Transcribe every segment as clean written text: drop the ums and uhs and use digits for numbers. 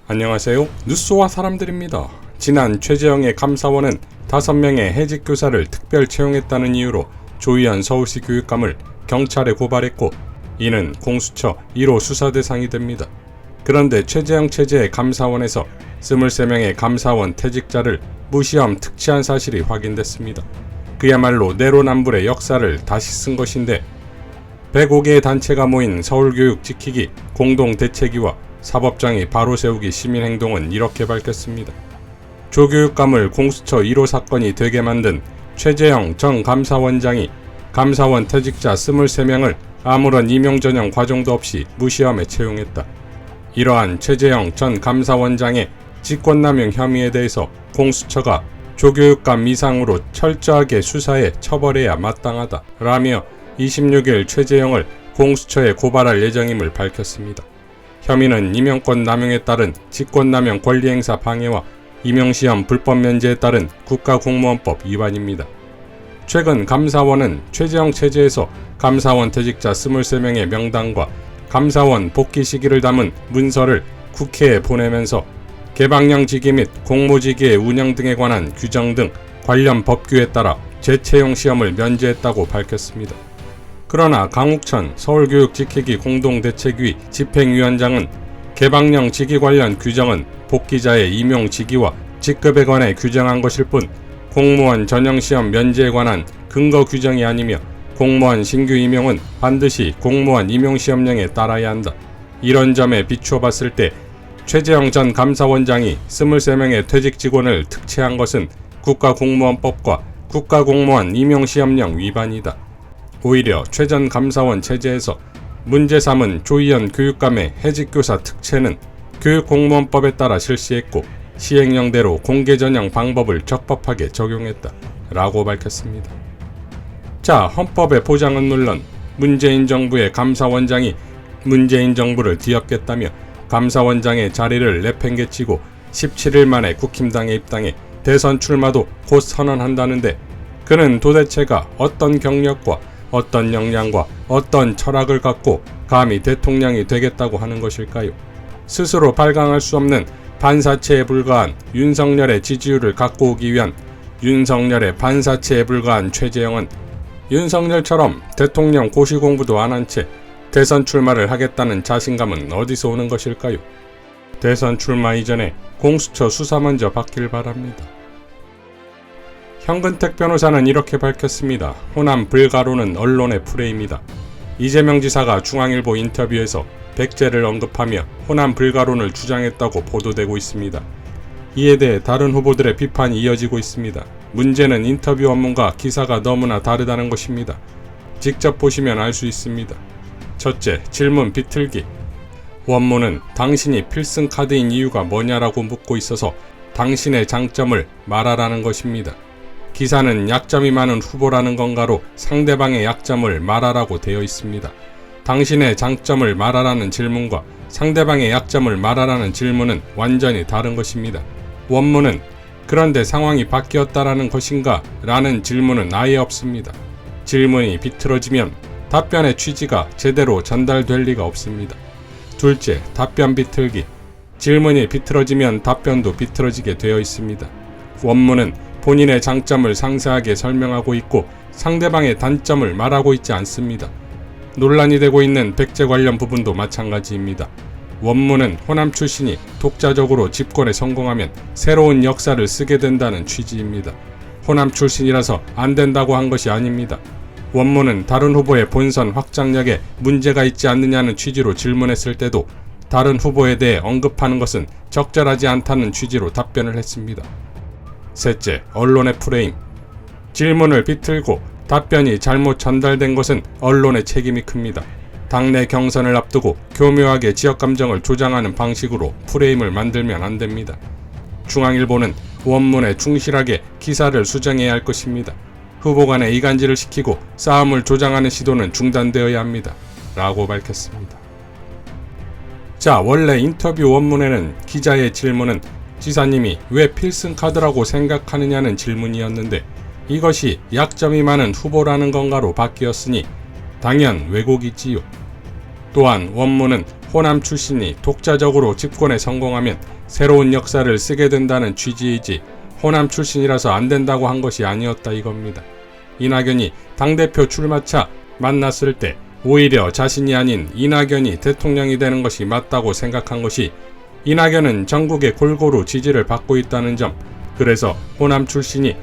안녕하세요. 뉴스와 사람들입니다. 지난 최재형의 감사원은 5명의 해직 교사를 특별 채용했다는 이유로 조희연 서울시 교육감을 경찰에 고발했고, 이는 공수처 1호 수사 대상이 됩니다. 그런데 최재형 체제의 감사원에서 23명의 감사원 퇴직자를 무시함 특치한 사실이 확인됐습니다. 그야말로 내로남불의 역사를 다시 쓴 것인데, 105개의 단체가 모인 서울교육 지키기 공동대책위와 사법장이 바로 세우기 시민행동은 이렇게 밝혔습니다. 조교육감을 공수처 1호 사건이 되게 만든 최재형 전 감사원장이 감사원 퇴직자 23명을 아무런 임용 전형 과정도 없이 무시함에 채용했다. 이러한 최재형 전 감사원장의 직권남용 혐의에 대해서 공수처가 조교육감 이상으로 철저하게 수사해 처벌해야 마땅하다 라며 26일 최재형을 공수처에 고발할 예정임을 밝혔습니다. 혐의는 임용권 남용에 따른 직권남용 권리행사 방해와 임용시험 불법 면제에 따른 국가공무원법 위반입니다. 최근 감사원은 최재형 체제에서 감사원 퇴직자 23명의 명단과 감사원 복귀 시기를 담은 문서를 국회에 보내면서 개방형 직위 및 공모직위의 운영 등에 관한 규정 등 관련 법규에 따라 재채용 시험을 면제했다고 밝혔습니다. 그러나 강욱천 서울교육지키기 공동대책위 집행위원장은 개방형 직위 관련 규정은 복귀자의 임용 직위와 직급에 관해 규정한 것일 뿐 공무원 전형시험 면제에 관한 근거 규정이 아니며 공무원 신규 임용은 반드시 공무원 임용시험령에 따라야 한다. 이런 점에 비추어 봤을 때 최재형 전 감사원장이 23명의 퇴직 직원을 특채한 것은 국가공무원법과 국가공무원 임용시험령 위반이다. 오히려 최 전 감사원 체제에서 문제 삼은 조희연 교육감의 해직교사 특채는 교육공무원법에 따라 실시했고 시행령대로 공개전형 방법을 적법하게 적용했다 라고 밝혔습니다. 자, 헌법의 보장은 물론 문재인 정부의 감사원장이 문재인 정부를 뒤엎겠다며 감사원장의 자리를 내팽개치고 17일 만에 국힘당에 입당해 대선 출마도 곧 선언한다는데, 그는 도대체가 어떤 경력과 어떤 역량과 어떤 철학을 갖고 감히 대통령이 되겠다고 하는 것일까요? 스스로 발광할 수 없는 반사체에 불과한 윤석열의 지지율을 갖고 오기 위한 윤석열의 반사체에 불과한 최재형은 윤석열처럼 대통령 고시 공부도 안 한 채 대선 출마를 하겠다는 자신감은 어디서 오는 것일까요? 대선 출마 이전에 공수처 수사 먼저 받길 바랍니다. 현근택 변호사는 이렇게 밝혔습니다. 호남 불가로는 언론의 프레임이다. 이재명 지사가 중앙일보 인터뷰에서 백제를 언급하며 호남 불가론을 주장했다고 보도되고 있습니다. 이에 대해 다른 후보들의 비판이 이어지고 있습니다. 문제는 인터뷰 원문과 기사가 너무나 다르다는 것입니다. 직접 보시면 알 수 있습니다. 첫째, 질문 비틀기. 원문은 당신이 필승 카드인 이유가 뭐냐라고 묻고 있어서 당신의 장점을 말하라는 것입니다. 기사는 약점이 많은 후보라는 건가로 상대방의 약점을 말하라고 되어 있습니다. 당신의 장점을 말하라는 질문과 상대방의 약점을 말하라는 질문은 완전히 다른 것입니다. 원문은 그런데 상황이 바뀌었다라는 것인가? 라는 질문은 아예 없습니다. 질문이 비틀어지면 답변의 취지가 제대로 전달될 리가 없습니다. 둘째, 답변 비틀기. 질문이 비틀어지면 답변도 비틀어지게 되어 있습니다. 원문은 본인의 장점을 상세하게 설명하고 있고 상대방의 단점을 말하고 있지 않습니다. 논란이 되고 있는 백제 관련 부분도 마찬가지입니다. 원문은 호남 출신이 독자적으로 집권에 성공하면 새로운 역사를 쓰게 된다는 취지입니다. 호남 출신이라서 안 된다고 한 것이 아닙니다. 원문은 다른 후보의 본선 확장력에 문제가 있지 않느냐는 취지로 질문했을 때도 다른 후보에 대해 언급하는 것은 적절하지 않다는 취지로 답변을 했습니다. 셋째, 언론의 프레임. 질문을 비틀고 답변이 잘못 전달된 것은 언론의 책임이 큽니다. 당내 경선을 앞두고 교묘하게 지역 감정을 조장하는 방식으로 프레임을 만들면 안 됩니다. 중앙일보는 원문에 충실하게 기사를 수정해야 할 것입니다. 후보 간에 이간질을 시키고 싸움을 조장하는 시도는 중단되어야 합니다. 라고 밝혔습니다. 자, 원래 인터뷰 원문에는 기자의 질문은 지사님이 왜 필승카드라고 생각하느냐는 질문이었는데 이것이 약점이 많은 후보라는 건가로 바뀌었으니 당연 왜곡이지요. 또한 원문은 호남 출신이 독자적으로 집권에 성공하면 새로운 역사를 쓰게 된다는 취지이지 호남 출신이라서 안 된다고 한 것이 아니었다 이겁니다. 이낙연이 당대표 출마차 만났을 때 오히려 자신이 아닌 이낙연이 대통령이 되는 것이 맞다고 생각한 것이 이낙연은 전국에 골고루 지지를 받고 있다는 점, 그래서 호남 출신이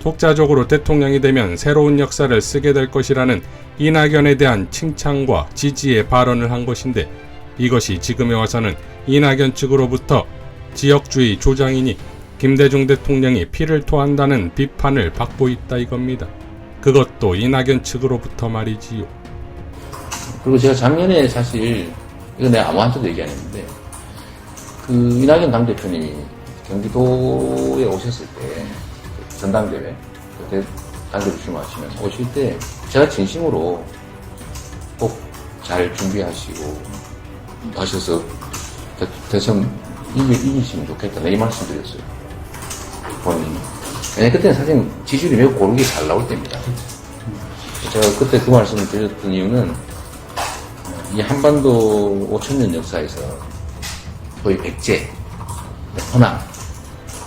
독자적으로 대통령이 되면 새로운 역사를 쓰게 될 것이라는 이낙연에 대한 칭찬과 지지의 발언을 한 것인데, 이것이 지금에 와서는 이낙연 측으로부터 지역주의 조장이니 김대중 대통령이 피를 토한다는 비판을 받고 있다 이겁니다. 그것도 이낙연 측으로부터 말이지요. 그리고 제가 작년에 사실 이거 내가 아무한테도 얘기 안 했는데 그 이낙연 당대표님이 경기도에 오셨을 때 전당대회 그때 당대표 출마하시면서 오실 때 제가 진심으로 꼭 잘 준비하시고 하셔서 대선 이기시면 좋겠다 이 말씀 드렸어요. 본인이. 왜냐면 그때는 사실 지지율이 매우 고르게 잘 나올 때입니다. 제가 그때 그 말씀을 드렸던 이유는 이 한반도 5,000년 역사에서 거의 백제, 호남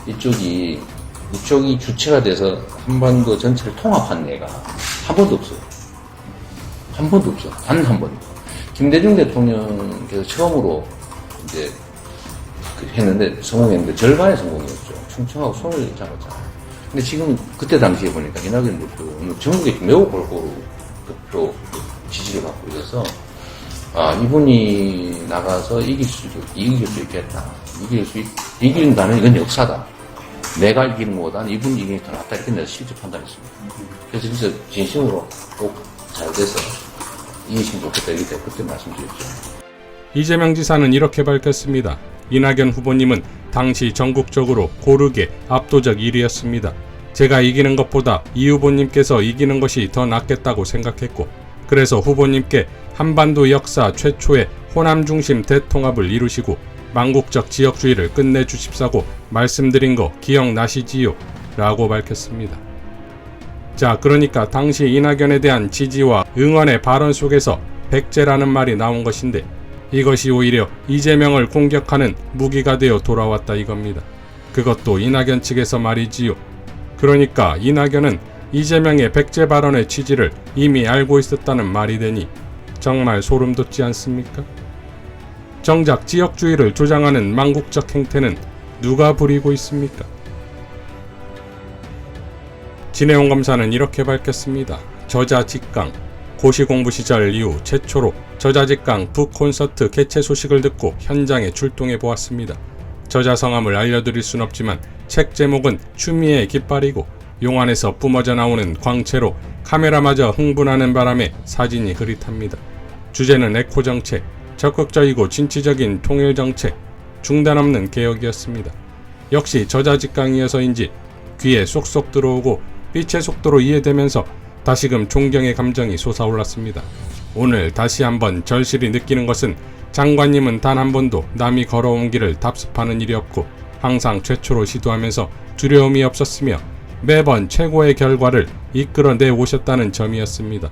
이쪽이 주체가 돼서 한반도 전체를 통합한 예가 한 번도 없어요. 한 번도 없어. 단 한 번도. 김대중 대통령께서 처음으로 이제 했는데 성공했는데 절반의 성공이었죠. 충청하고 손을 잡았잖아요. 근데 지금 그때 당시에 보니까 이낙연 대표는 전국에 매우 골고루 득표 지지를 받고 있어서 이분이 나가서 이길 수 있겠다. 이긴다면 이건 역사다. 내가 이기는 것보다는 이분이 이기는 게 더 낫다. 이렇게 내가 실제 판단했습니다. 그래서 진짜 진심으로 꼭 잘 돼서 이기시면 좋겠다. 이렇게 그때 말씀드렸죠. 이재명 지사는 이렇게 밝혔습니다. 이낙연 후보님은 당시 전국적으로 고르게 압도적 1위였습니다. 제가 이기는 것보다 이 후보님께서 이기는 것이 더 낫겠다고 생각했고, 그래서 후보님께 한반도 역사 최초의 호남 중심 대통합을 이루시고 망국적 지역주의를 끝내주십사고 말씀드린 거 기억나시지요? 라고 밝혔습니다. 자, 그러니까 당시 이낙연에 대한 지지와 응원의 발언 속에서 백제라는 말이 나온 것인데, 이것이 오히려 이재명을 공격하는 무기가 되어 돌아왔다 이겁니다. 그것도 이낙연 측에서 말이지요. 그러니까 이낙연은 이재명의 백제 발언의 취지를 이미 알고 있었다는 말이 되니 정말 소름 돋지 않습니까? 정작 지역주의를 조장하는 망국적 행태는 누가 부리고 있습니까? 진해용 검사는 이렇게 밝혔습니다. 저자 직강, 고시공부 시절 이후 최초로 저자 직강 북콘서트 개최 소식을 듣고 현장에 출동해 보았습니다. 저자 성함을 알려드릴 순 없지만 책 제목은 추미애 깃발이고 용안에서 뿜어져 나오는 광채로 카메라마저 흥분하는 바람에 사진이 흐릿합니다. 주제는 에코정책, 적극적이고 진취적인 통일정책, 중단 없는 개혁이었습니다. 역시 저자 직강이어서인지 귀에 쏙쏙 들어오고 빛의 속도로 이해되면서 다시금 존경의 감정이 솟아올랐습니다. 오늘 다시 한번 절실히 느끼는 것은 장관님은 단 한 번도 남이 걸어온 길을 답습하는 일이 없고 항상 최초로 시도하면서 두려움이 없었으며 매번 최고의 결과를 이끌어내 오셨다는 점이었습니다.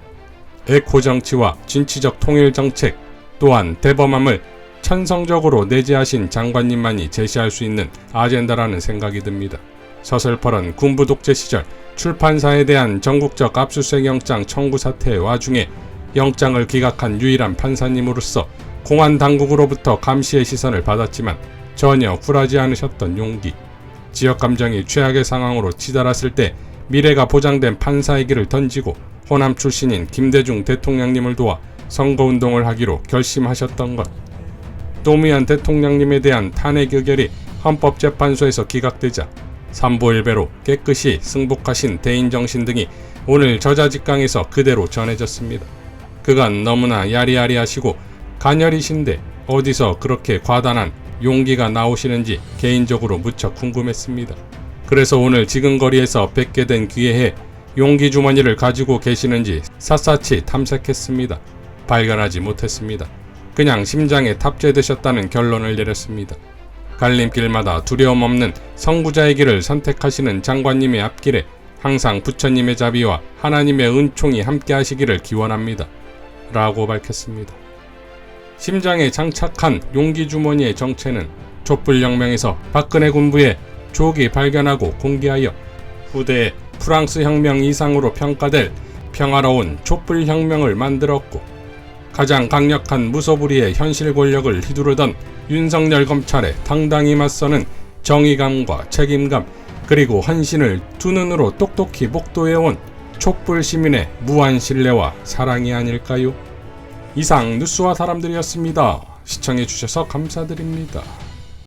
에코 정치와 진취적 통일 정책 또한 대범함을 천성적으로 내재하신 장관님만이 제시할 수 있는 아젠다라는 생각이 듭니다. 서슬퍼런 군부 독재 시절 출판사에 대한 전국적 압수수색 영장 청구 사태의 와중에 영장을 기각한 유일한 판사님으로서 공안 당국으로부터 감시의 시선을 받았지만 전혀 굴하지 않으셨던 용기, 지역 감정이 최악의 상황으로 치달았을 때 미래가 보장된 판사의 길을 던지고 호남 출신인 김대중 대통령님을 도와 선거운동을 하기로 결심하셨던 것, 노무현 대통령님에 대한 탄핵 의결이 헌법재판소에서 기각되자 삼보일배로 깨끗이 승복하신 대인정신 등이 오늘 저자직강에서 그대로 전해졌습니다. 그간 너무나 야리야리하시고 가녀리신데 어디서 그렇게 과단한 용기가 나오시는지 개인적으로 무척 궁금했습니다. 그래서 오늘 지근거리에서 뵙게 된 기회에 용기 주머니를 가지고 계시는지 샅샅이 탐색했습니다. 발견하지 못했습니다. 그냥 심장에 탑재되셨다는 결론을 내렸습니다. 갈림길마다 두려움 없는 선구자의 길을 선택하시는 장관님의 앞길에 항상 부처님의 자비와 하나님의 은총이 함께 하시기를 기원합니다. 라고 밝혔습니다. 심장에 장착한 용기 주머니의 정체는 촛불혁명에서 박근혜 군부의 조기 발견하고 공개하여 후대에 프랑스 혁명 이상으로 평가될 평화로운 촛불혁명을 만들었고, 가장 강력한 무소불위의 현실 권력을 휘두르던 윤석열 검찰에 당당히 맞서는 정의감과 책임감 그리고 헌신을 두 눈으로 똑똑히 목도해온 촛불 시민의 무한 신뢰와 사랑이 아닐까요? 이상 뉴스와 사람들이었습니다. 시청해주셔서 감사드립니다.